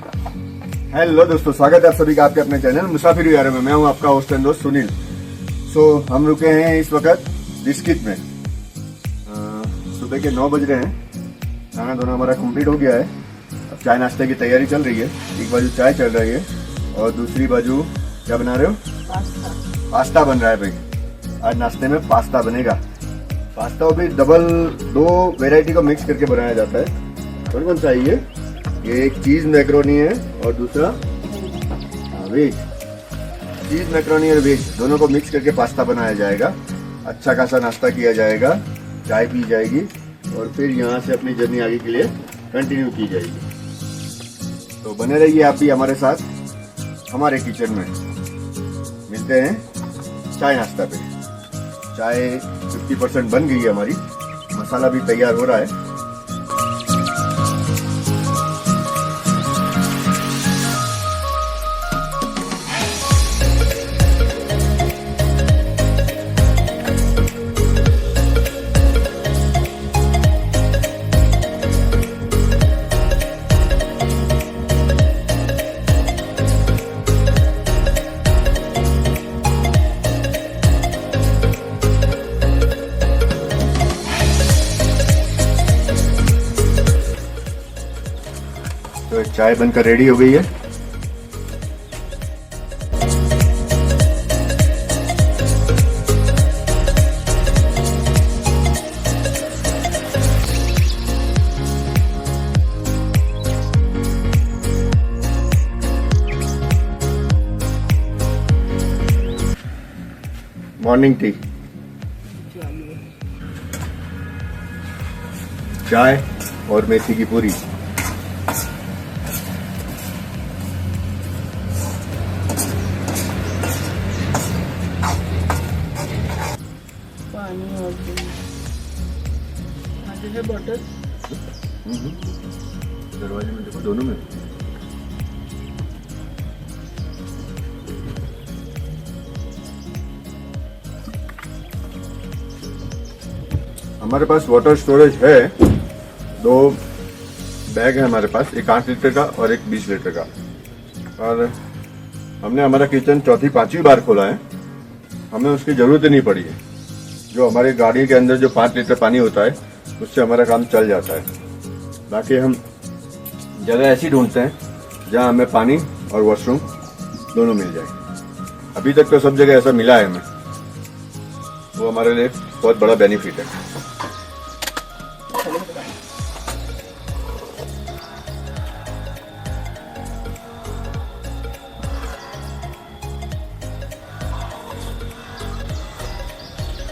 Hello दोस्तों, स्वागत है आप सभी का आपके अपने चैनल मुसाफिर यार में। मैं हूं आपका होस्ट एंड दोस्त सुनील। हम रुके हैं इस वक्त बिस्किट में। सुबह के 9 बज रहे हैं। खाना धोना हमारा कंप्लीट हो गया है। अब चाय नाश्ते की तैयारी चल रही है। एक बाजू चाय चल रही है और दूसरी बाजू क्या बना रहे हो? पास्ता बन रहा है भाई। आज नाश्ते में पास्ता बनेगा। पास्ता भी डबल 2 वेराइटी को मिक्स करके बनाया जाता है। कौन कौन सा है ये एक चीज मैक्रोनी है और दूसरा वेज। चीज मैक्रोनी और वेज दोनों को मिक्स करके पास्ता बनाया जाएगा। अच्छा खासा नाश्ता किया जाएगा, चाय पी जाएगी और फिर यहाँ से अपनी जर्नी आगे के लिए कंटिन्यू की जाएगी। तो बने रहिए आप भी हमारे साथ हमारे किचन में। मिलते हैं चाय नाश्ता पे। चाय 50% बन गई है हमारी, मसाला भी तैयार हो रहा है। तो चाय बनकर रेडी हो गई है। मॉर्निंग टी, चाय और मेथी की पूरी। पानी और आगे है बॉटल। दरवाजे में देखो, दोनों में। हमारे पास वाटर स्टोरेज है। 2 बैग है हमारे पास, एक 8 लीटर का और एक 20 लीटर का। और हमने हमारा किचन 4-5वीं बार खोला है। हमें उसकी जरूरत ही नहीं पड़ी है। जो हमारी गाड़ी के अंदर जो 5 लीटर पानी होता है उससे हमारा काम चल जाता है। बाकी हम जगह ऐसी ढूंढते हैं जहां हमें पानी और वॉशरूम दोनों मिल जाए। अभी तक तो सब जगह ऐसा मिला है हमें, वो हमारे लिए बहुत बड़ा बेनिफिट है।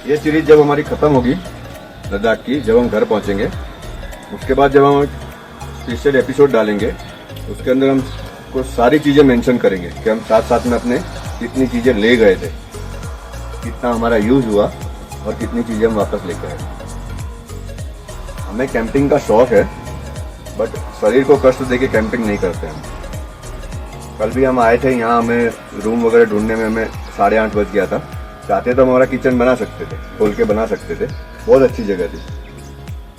ये सीरीज जब हमारी खत्म होगी लद्दाख की, जब हम घर पहुंचेंगे, उसके बाद जब हम स्पेशल एपिसोड डालेंगे उसके अंदर हम को सारी चीजें मेंशन करेंगे कि हम साथ साथ में अपने कितनी चीजें ले गए थे, कितना हमारा यूज हुआ और कितनी चीजें हम वापस लेकर आए। हमें कैंपिंग का शौक है, बट शरीर को कष्ट देके कैंपिंग नहीं करते हम। कल भी हम आए थे यहाँ, हमें रूम वगैरह ढूंढने में हमें 8:30 बज गया था। चाहते तो हमारा किचन बना सकते थे, खोल के बना सकते थे, बहुत अच्छी जगह थी।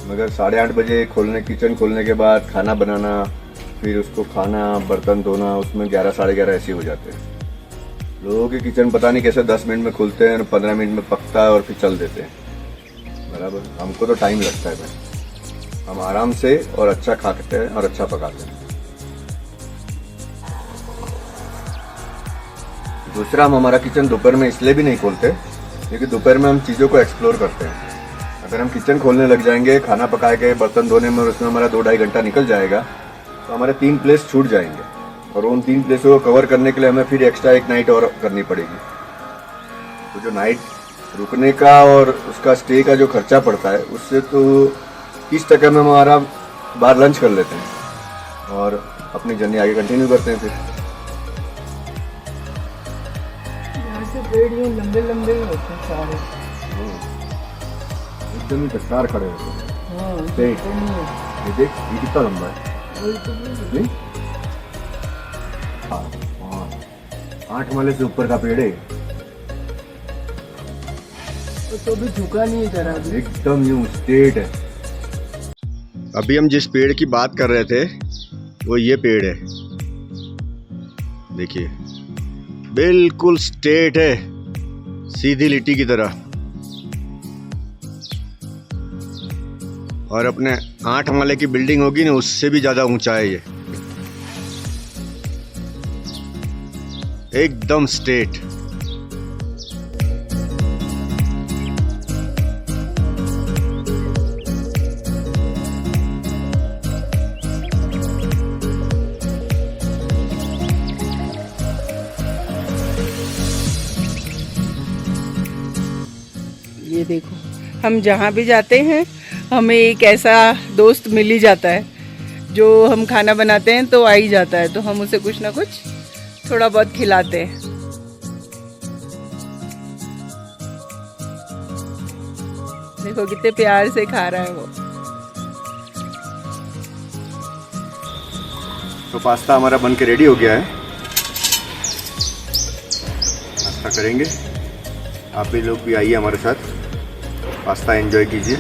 मगर 8:30 बजे किचन खोलने के बाद खाना बनाना, फिर उसको खाना, बर्तन धोना, उसमें 11 साढ़े 11 ऐसे हो जाते हैं। लोगों के किचन पता नहीं कैसे 10 मिनट में खुलते हैं और 15 मिनट में पकता है और फिर चल देते हैं। बराबर, हमको तो टाइम लगता है भाई। हम आराम से और अच्छा खाते हैं और अच्छा पकाते हैं। दूसरा, हम हमारा किचन दोपहर में इसलिए भी नहीं खोलते क्योंकि दोपहर में हम चीज़ों को एक्सप्लोर करते हैं। अगर हम किचन खोलने लग जाएंगे, खाना पका के बर्तन धोने में, और उसमें हमारा 2-2.5 घंटा निकल जाएगा, तो हमारे 3 प्लेस छूट जाएंगे। और उन 3 प्लेसों को कवर करने के लिए हमें फिर एक्स्ट्रा 1 नाइट और करनी पड़ेगी। तो जो नाइट रुकने का और उसका स्टे का जो खर्चा पड़ता है, उससे तो 30% में हमारा बाहर लंच कर लेते हैं और अपनी जर्नी आगे कंटिन्यू करते हैं। फिर पेड़ ये लंबे लंबे होते हैं सारे, एकदम ही दस्तार खड़े होते हैं। हाँ, ये देख, ये कितना लंबा है। नहीं, 8 माले से ऊपर का पेड़ है। तो भी झुका नहीं है जरा भी, एकदम यूं स्ट्रेट है। अभी हम जिस पेड़ की बात कर रहे थे वो ये पेड़ है। देखिए बिल्कुल स्ट्रेट है, सीधी लिट्टी की तरह। और अपने 8 माले की बिल्डिंग होगी ना, उससे भी ज्यादा ऊंचा है ये, एकदम स्ट्रेट। ये देखो, हम जहाँ भी जाते हैं हमें एक ऐसा दोस्त मिल ही जाता है जो हम खाना बनाते हैं तो आ ही जाता है, तो हम उसे कुछ ना कुछ थोड़ा बहुत खिलाते हैं। देखो कितने प्यार से खा रहा है वो। तो पास्ता हमारा बन के रेडी हो गया है, नाश्ता करेंगे। आप भी लोग भी आइए हमारे साथ, पास्ता एंजॉय कीजिए।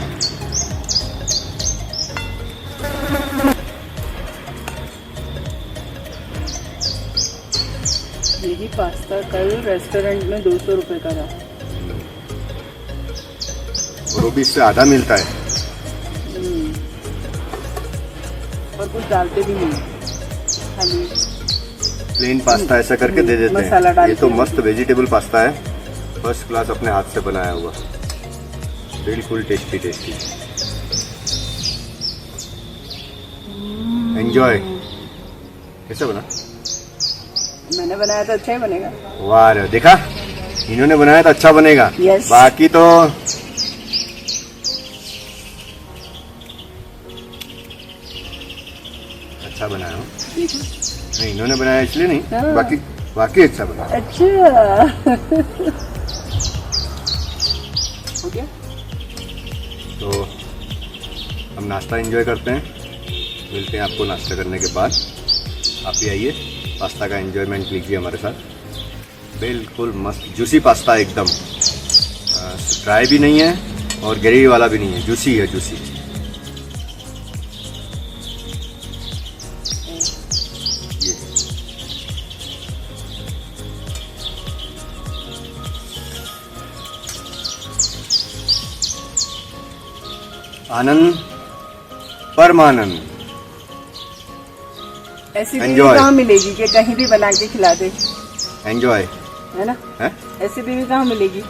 यही पास्ता कल रेस्टोरेंट में 200 रुपए का था, और वो भी इससे आधा मिलता है। और कुछ डालते भी नहीं, खाली प्लेन पास्ता ऐसा करके दे देते मसाला हैं। डाल ये तो के। मस्त वेजिटेबल पास्ता है, फर्स्ट क्लास, अपने हाथ से बनाया हुआ, बिल्कुल टेस्टी टेस्टी। एंजॉय। कैसा बना? मैंने बनाया तो अच्छा ही बनेगा। वाह रे, देखा, इन्होंने बनाया तो अच्छा बनेगा। Yes. बाकी तो अच्छा बनाया हो। नहीं, इन्होंने बनाया इसलिए नहीं, हाँ। बाकी अच्छा बना। अच्छा हो गया। तो हम नाश्ता एंजॉय करते हैं, मिलते हैं आपको नाश्ता करने के बाद। आप भी आइए, पास्ता का एंजॉयमेंट लीजिए हमारे साथ। बिल्कुल मस्त जूसी पास्ता, एकदम ड्राई भी नहीं है और ग्रेवी वाला भी नहीं है, जूसी है, जूसी। ये आनंद परमानंद। ऐसी बीवी Enjoy. कहाँ मिलेगी कि कहीं भी बना के खिला दे, एंजॉय है ना? है। ऐसी बीवी कहाँ मिलेगी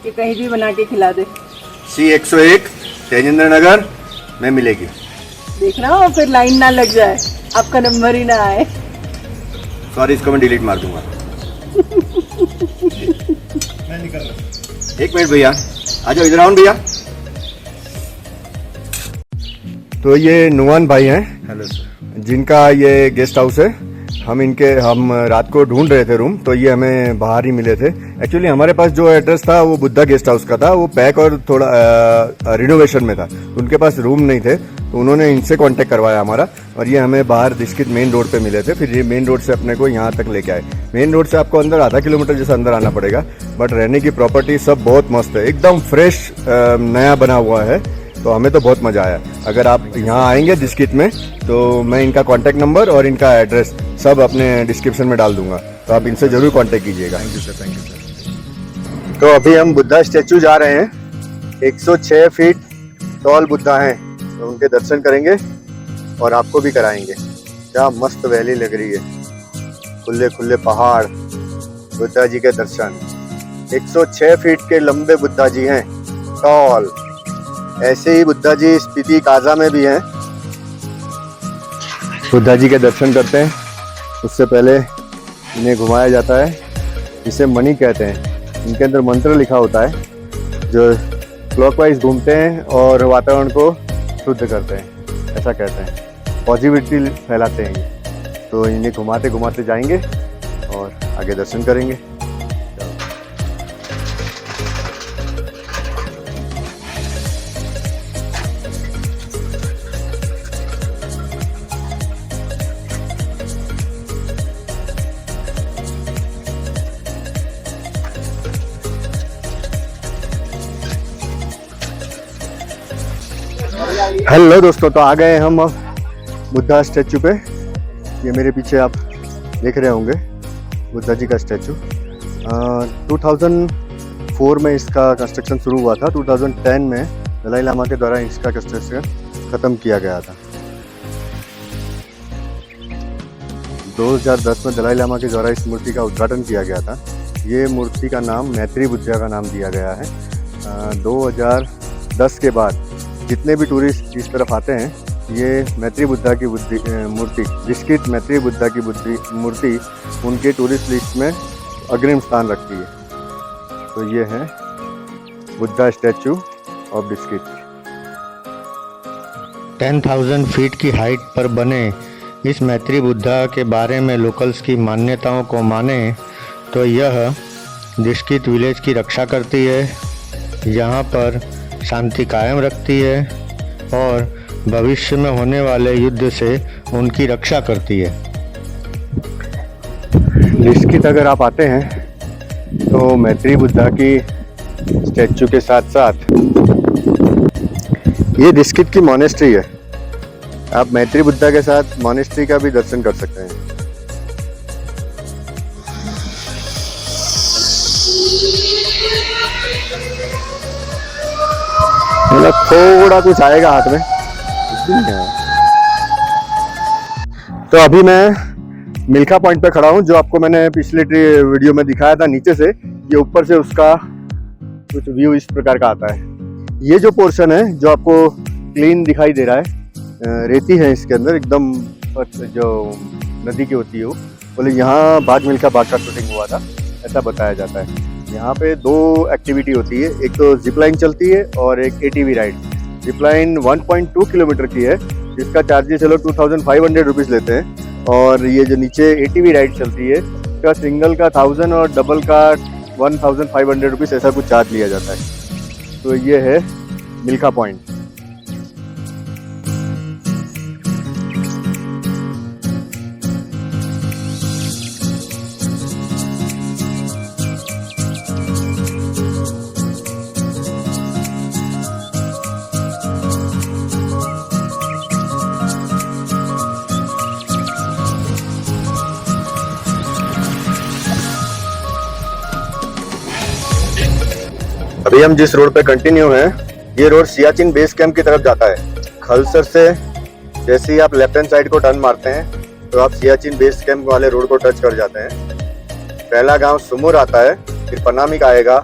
कि कहीं भी बना के खिला दे। C101 तेजेंद्र नगर में मिलेगी। देखना हो फिर लाइन ना लग जाए, आपका नंबर ही ना आए। सॉरी, इसको मैं डिलीट मार दूंगा। एक मिनट भैया, आ जाओ, इधर आओ भैया। तो ये नुमान भाई हैं। Hello sir. जिनका ये गेस्ट हाउस है। हम रात को ढूंढ रहे थे रूम, तो ये हमें बाहर ही मिले थे। एक्चुअली हमारे पास जो एड्रेस था वो बुद्धा गेस्ट हाउस का था, वो पैक और थोड़ा रिनोवेशन में था, उनके पास रूम नहीं थे, तो उन्होंने इनसे कांटेक्ट करवाया हमारा, और ये हमें बाहर डिस्किट मेन रोड पे मिले थे। फिर ये मेन रोड से अपने को यहाँ तक लेके आए। मेन रोड से आपको अंदर आधा किलोमीटर जैसा अंदर आना पड़ेगा, बट रहने की प्रॉपर्टी सब बहुत मस्त है, एकदम फ्रेश नया बना हुआ है, तो हमें तो बहुत मजा आया। अगर आप यहाँ आएंगे डिस्किट में, तो मैं इनका कांटेक्ट नंबर और इनका एड्रेस सब अपने डिस्क्रिप्शन में डाल दूंगा, तो आप इनसे जरूर कांटेक्ट कीजिएगा। Thank you sir, thank you sir. तो अभी हम बुद्धा स्टैचू जा रहे हैं। 106 फीट टॉल बुद्धा हैं, तो उनके दर्शन करेंगे और आपको भी कराएंगे। क्या मस्त वैली लग रही है, खुले खुले पहाड़, बुद्धा जी के दर्शन। 106 फीट के लंबे बुद्धा जी हैं, टॉल। ऐसे ही बुद्धा जी स्पीति काजा में भी हैं। बुद्धा जी के दर्शन करते हैं, उससे पहले इन्हें घुमाया जाता है, इसे मणि कहते हैं। इनके अंदर मंत्र लिखा होता है, जो क्लॉकवाइज घूमते हैं और वातावरण को शुद्ध करते हैं, ऐसा कहते हैं, पॉजिटिविटी फैलाते हैं ये। तो इन्हें घुमाते घुमाते जाएंगे और आगे दर्शन करेंगे। हेलो दोस्तों, तो आ गए हम बुद्धा स्टैचू पे। ये मेरे पीछे आप देख रहे होंगे, बुद्धा जी का स्टैचू। 2004 में इसका कंस्ट्रक्शन शुरू हुआ था। 2010 में दलाई लामा के द्वारा इसका कंस्ट्रक्शन ख़त्म किया गया था। 2010 में दलाई लामा के द्वारा इस मूर्ति का उद्घाटन किया गया था। ये मूर्ति का नाम मैत्री बुद्धा का नाम दिया गया है। 2010 के बाद जितने भी टूरिस्ट इस तरफ आते हैं, ये मैत्री बुद्धा की मूर्ति, डिस्किट मैत्री बुद्धा की मूर्ति उनके टूरिस्ट लिस्ट में अग्रिम स्थान रखती है। तो ये है Buddha statue of Diskit. 10,000 feet की हाइट पर बने इस मैत्री बुद्धा के बारे में लोकल्स की मान्यताओं को माने तो यह डिस्कित विलेज की रक्षा करती है, यहाँ पर शांति कायम रखती है और भविष्य में होने वाले युद्ध से उनकी रक्षा करती है। डिस्कित अगर आप आते हैं तो मैत्री बुद्धा की स्टैचू के साथ साथ ये डिस्किट की मॉनेस्ट्री है। आप मैत्री बुद्धा के साथ मॉनेस्ट्री का भी दर्शन कर सकते हैं। मतलब थोड़ा कुछ आएगा हाथ में। तो अभी मैं मिल्खा पॉइंट पे खड़ा हूँ, जो आपको मैंने पिछले वीडियो में दिखाया था नीचे से। ये ऊपर से उसका कुछ व्यू इस प्रकार का आता है। ये जो पोर्शन है जो आपको क्लीन दिखाई दे रहा है, रेती है इसके अंदर एकदम, जो नदी की होती है वो, बोले यहाँ बाघ मिल्खा बाघ का शूटिंग हुआ था, ऐसा बताया जाता है। यहाँ पे 2 एक्टिविटी होती है, एक तो जिप लाइन चलती है और एक ATV ride. Zip line 1.2 kilometre की है, जिसका चार्जेस चलो 2500 रुपीज़ लेते हैं। और ये जो नीचे ATV राइड चलती है, इसका सिंगल का 1000 और डबल का 1500 रुपीज़ ऐसा कुछ चार्ज लिया जाता है। तो ये है मिल्खा पॉइंट। अभी हम जिस रोड पे कंटिन्यू हैं, ये रोड सियाचिन बेस कैंप की तरफ जाता है। खलसर से जैसे ही आप लेफ्ट हैंड साइड को टर्न मारते हैं तो आप सियाचिन बेस कैंप वाले रोड को टच कर जाते हैं। पहला गांव सुमुर आता है, फिर पनामिक आएगा,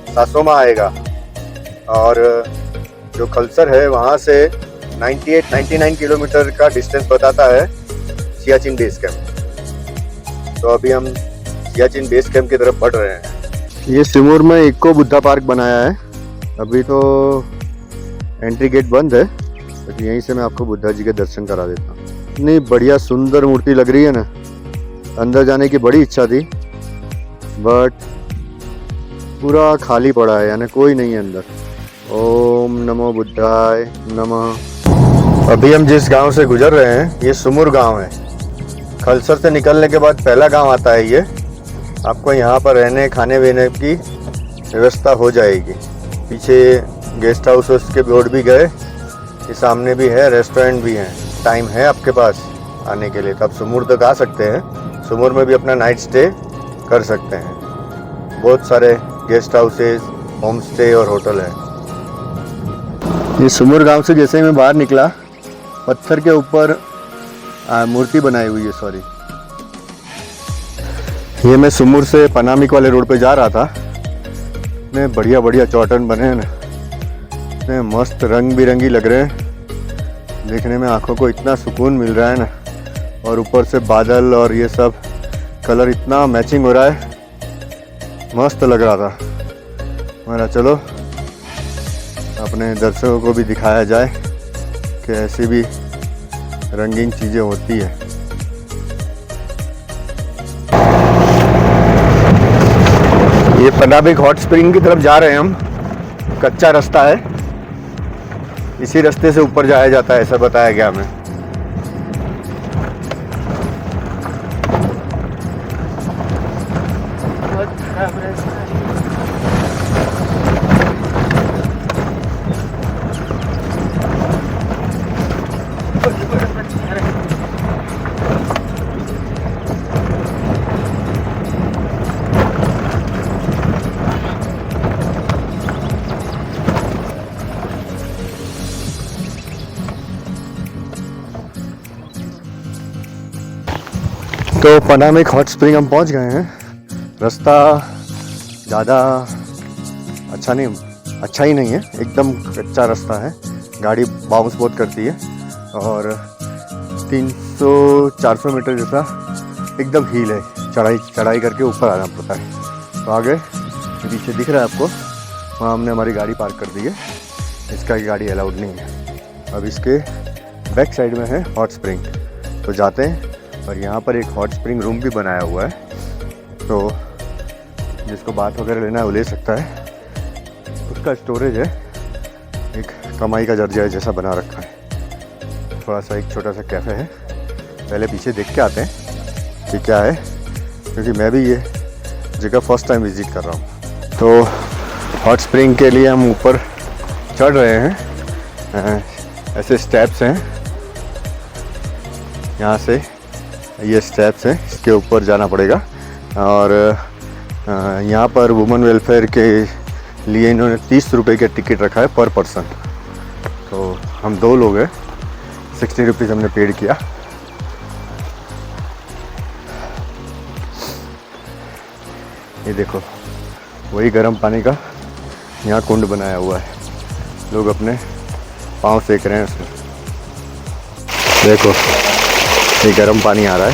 सासोमा आएगा, और जो खलसर है वहाँ से 98-99 किलोमीटर का डिस्टेंस बताता है सियाचिन बेस कैंप। तो अभी हम सियाचिन बेस कैंप की तरफ बढ़ रहे हैं। ये सिमुर में इको बुद्धा पार्क बनाया है। अभी तो एंट्री गेट बंद है, तो यहीं से मैं आपको बुद्धा जी के दर्शन करा देता हूँ। इतनी बढ़िया सुंदर मूर्ति लग रही है ना, अंदर जाने की बड़ी इच्छा थी, बट पूरा खाली पड़ा है, यानी कोई नहीं है अंदर। ओम नमो बुद्धाय नमः। अभी हम जिस गांव से गुजर रहे हैं ये सुमुर गांव है। खलसर से निकलने के बाद पहला गांव आता है ये। आपको यहाँ पर रहने खाने पीने की व्यवस्था हो जाएगी। पीछे गेस्ट हाउस के बोर्ड भी गए, ये सामने भी है, रेस्टोरेंट भी है। टाइम है आपके पास आने के लिए तो आप सुमुर तक आ सकते हैं। सुमुर में भी अपना नाइट स्टे कर सकते हैं। बहुत सारे गेस्ट हाउसेस, होम स्टे और होटल है। ये सुमुर गांव से जैसे ही मैं बाहर निकला, पत्थर के ऊपर मूर्ति बनाई हुई है। सॉरी, ये मैं सुमुर से पनामिक वाले रोड पे जा रहा था। इतने बढ़िया बढ़िया चौटन बने हैं ना, इतने मस्त रंग बिरंगी लग रहे हैं, देखने में आंखों को इतना सुकून मिल रहा है ना। और ऊपर से बादल और ये सब कलर इतना मैचिंग हो रहा है, मस्त लग रहा था। मेरा चलो अपने दर्शकों को भी दिखाया जाए कि ऐसी भी रंगीन चीज़ें होती है। ये पनामिक हॉट स्प्रिंग की तरफ जा रहे हैं हम। कच्चा रास्ता है, इसी रास्ते से ऊपर जाया जाता है, ऐसा बताया गया हमें। बहुत खराब रास्ता है। तो पनामिक हॉट स्प्रिंग हम पहुंच गए हैं। रास्ता ज़्यादा अच्छा ही नहीं है, एकदम कच्चा रास्ता है। गाड़ी बाउंस बहुत करती है और 300-400 मीटर जैसा एकदम हील है, चढ़ाई करके ऊपर आना पड़ता है। तो आगे पीछे दिख रहा है आपको, वहाँ हमने हमारी गाड़ी पार्क कर दी है। इसका गाड़ी अलाउड नहीं है। अब इसके बैक साइड में है हॉट स्प्रिंग, तो जाते हैं। और यहाँ पर एक हॉट स्प्रिंग रूम भी बनाया हुआ है, तो जिसको बात वगैरह लेना है वो ले सकता है। उसका स्टोरेज है, एक कमाई का जरिया जैसा बना रखा है। थोड़ा सा एक छोटा सा कैफ़े है, पहले पीछे देख के आते हैं कि क्या है, क्योंकि मैं भी ये जगह फर्स्ट टाइम विज़िट कर रहा हूँ। तो हॉट स्प्रिंग के लिए हम ऊपर चढ़ रहे हैं। ऐसे स्टेप्स हैं, यहाँ से ये स्टेप्स हैं, इसके ऊपर जाना पड़ेगा। और यहाँ पर वुमेन वेलफेयर के लिए इन्होंने 30 रुपये का टिकट रखा है पर पर्सन। तो हम 2 लोग हैं, 60 रुपीज़ हमने पेड किया। ये देखो, वही गर्म पानी का यहाँ कुंड बनाया हुआ है, लोग अपने पाँव सेक रहे हैं उसमें। देखो, ये गर्म पानी आ रहा है।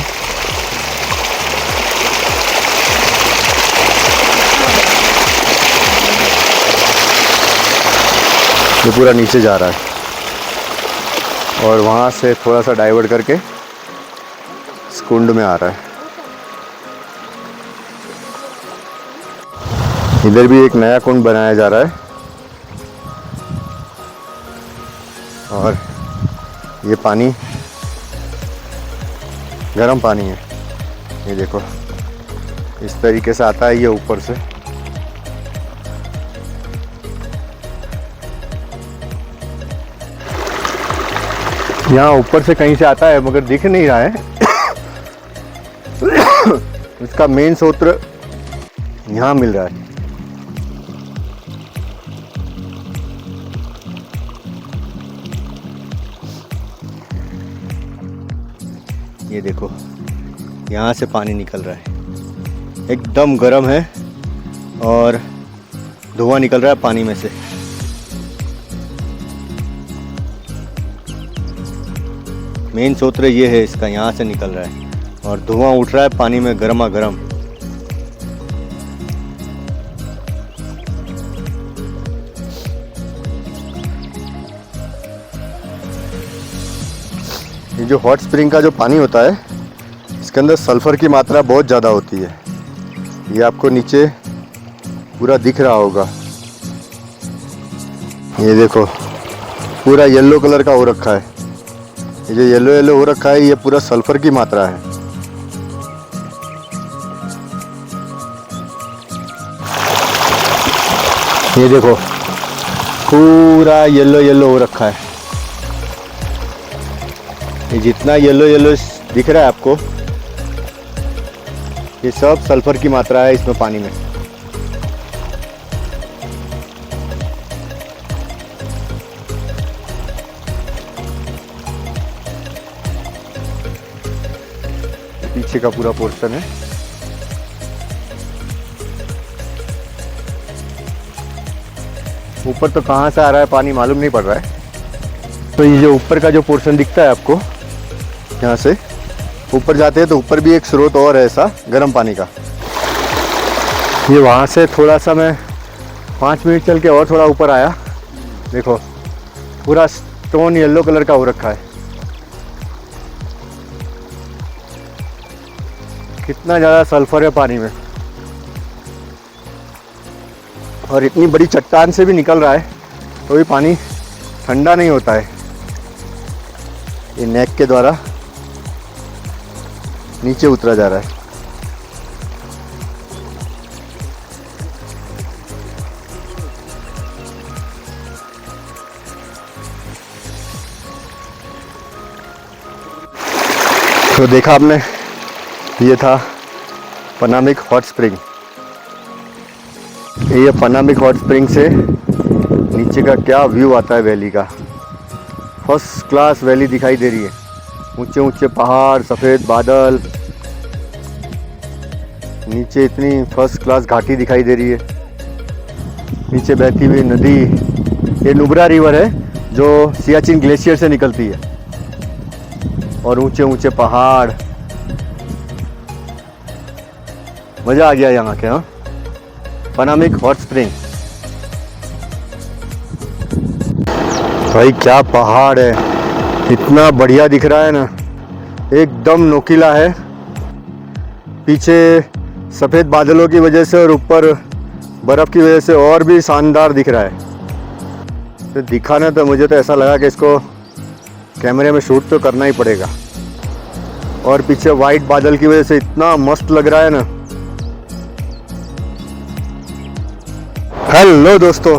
ये पूरा नीचे जा रहा है और वहाँ से थोड़ा सा डाइवर्ट करके इस कुंड में आ रहा है। इधर भी एक नया कुंड बनाया जा रहा है और ये पानी गर्म पानी है। ये देखो, इस तरीके से आता है ये ऊपर से। यहाँ ऊपर से कहीं से आता है मगर दिख नहीं रहा है। इसका मेन स्रोत यहाँ मिल रहा है। ये देखो, यहाँ से पानी निकल रहा है, एकदम गर्म है और धुआं निकल रहा है पानी में से। मेन स्रोत ये है इसका, यहाँ से निकल रहा है और धुआं उठ रहा है पानी में गर्मा गर्म। ये जो हॉट स्प्रिंग का जो पानी होता है, इसके अंदर सल्फ़र की मात्रा बहुत ज़्यादा होती है। ये आपको नीचे पूरा दिख रहा होगा। ये देखो, पूरा येलो कलर का हो रखा है। ये जो येलो येलो हो रखा है, ये पूरा सल्फ़र की मात्रा है। ये देखो, पूरा येलो येलो हो रखा है। ये जितना येलो येलो दिख रहा है आपको, ये सब सल्फर की मात्रा है इसमें पानी में। पीछे का पूरा पोर्शन है। ऊपर तो कहाँ से आ रहा है पानी मालूम नहीं पड़ रहा है। तो ये जो ऊपर का जो पोर्शन दिखता है आपको, यहाँ से ऊपर जाते हैं तो ऊपर भी एक स्रोत और है ऐसा गर्म पानी का। ये वहाँ से थोड़ा सा मैं 5 मिनट चल के और थोड़ा ऊपर आया। देखो, पूरा स्टोन येलो कलर का हो रखा है। कितना ज़्यादा सल्फर है पानी में, और इतनी बड़ी चट्टान से भी निकल रहा है तो भी पानी ठंडा नहीं होता है। ये नेक के द्वारा नीचे उतरा जा रहा है। तो देखा आपने, ये था पनामिक हॉट स्प्रिंग। ये पनामिक हॉट स्प्रिंग से नीचे का क्या व्यू आता है वैली का। फर्स्ट क्लास वैली दिखाई दे रही है। ऊंचे ऊंचे पहाड़, सफ़ेद बादल, नीचे इतनी फर्स्ट क्लास घाटी दिखाई दे रही है, नीचे बहती हुई नदी। ये नुब्रा रिवर है जो सियाचिन ग्लेशियर से निकलती है, और ऊंचे ऊंचे पहाड़। मजा आ गया यहाँ के। हाँ, पनामिक हॉट स्प्रिंग। भाई क्या पहाड़ है, इतना बढ़िया दिख रहा है ना, एकदम नोकीला है। पीछे सफ़ेद बादलों की वजह से और ऊपर बर्फ़ की वजह से और भी शानदार दिख रहा है। तो दिखाना तो मुझे तो ऐसा लगा कि इसको कैमरे में शूट तो करना ही पड़ेगा। और पीछे वाइट बादल की वजह से इतना मस्त लग रहा है ना। हेलो दोस्तों,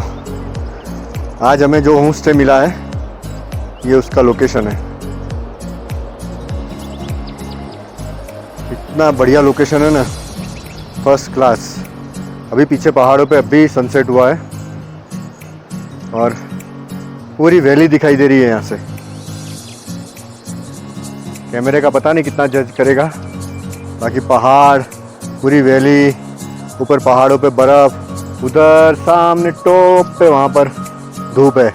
आज हमें जो होम स्टे मिला है ये उसका लोकेशन है। इतना बढ़िया लोकेशन है ना, फर्स्ट क्लास। अभी पीछे पहाड़ों पे अभी सनसेट हुआ है और पूरी वैली दिखाई दे रही है यहाँ से। कैमरे का पता नहीं कितना जज करेगा, बाकी पहाड़, पूरी वैली, ऊपर पहाड़ों पे बर्फ, उधर सामने टॉप पे वहाँ पर धूप है,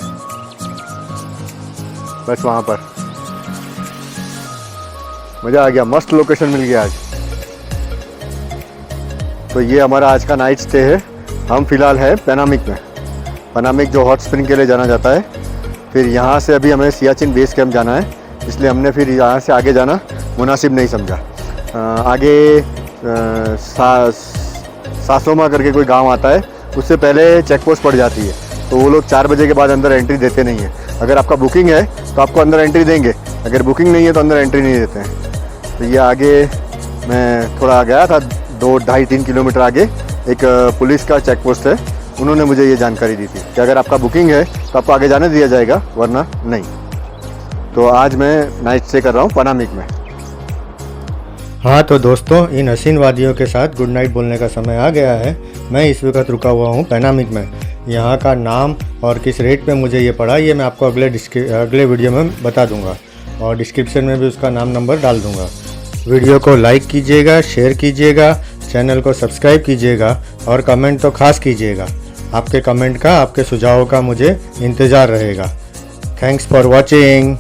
बस वहाँ पर। मज़ा आ गया, मस्त लोकेशन मिल गया आज। तो ये हमारा आज का नाइट स्टे है। हम फिलहाल है पनामिक में। पनामिक जो हॉट स्प्रिंग के लिए जाना जाता है। फिर यहाँ से अभी हमें सियाचिन बेस कैंप जाना है, इसलिए हमने फिर यहाँ से आगे जाना मुनासिब नहीं समझा। आगे सासोमा करके कोई गांव आता है, उससे पहले चेक पोस्ट पड़ जाती है, तो वो लोग 4 बजे के बाद अंदर एंट्री देते नहीं है। अगर आपका बुकिंग है तो आपको अंदर एंट्री देंगे, अगर बुकिंग नहीं है तो अंदर एंट्री नहीं देते हैं। तो ये आगे मैं थोड़ा गया था, 2-2.5-3 किलोमीटर आगे एक पुलिस का चेक पोस्ट है, उन्होंने मुझे ये जानकारी दी थी कि अगर आपका बुकिंग है तो आपको आगे जाने दिया जाएगा, वरना नहीं। तो आज मैं नाइट स्टे कर रहा हूँ पनामिक में। हाँ तो दोस्तों, इन हसीन वादियों के साथ गुड नाइट बोलने का समय आ गया है। मैं इस वक्त रुका हुआ हूँ पनामिक में। यहाँ का नाम और किस रेट पे मुझे ये पड़ा, ये मैं आपको अगले वीडियो में बता दूंगा, और डिस्क्रिप्शन में भी उसका नाम नंबर डाल दूंगा। वीडियो को लाइक कीजिएगा, शेयर कीजिएगा, चैनल को सब्सक्राइब कीजिएगा और कमेंट तो खास कीजिएगा। आपके कमेंट का, आपके सुझावों का मुझे इंतज़ार रहेगा। Thanks for watching.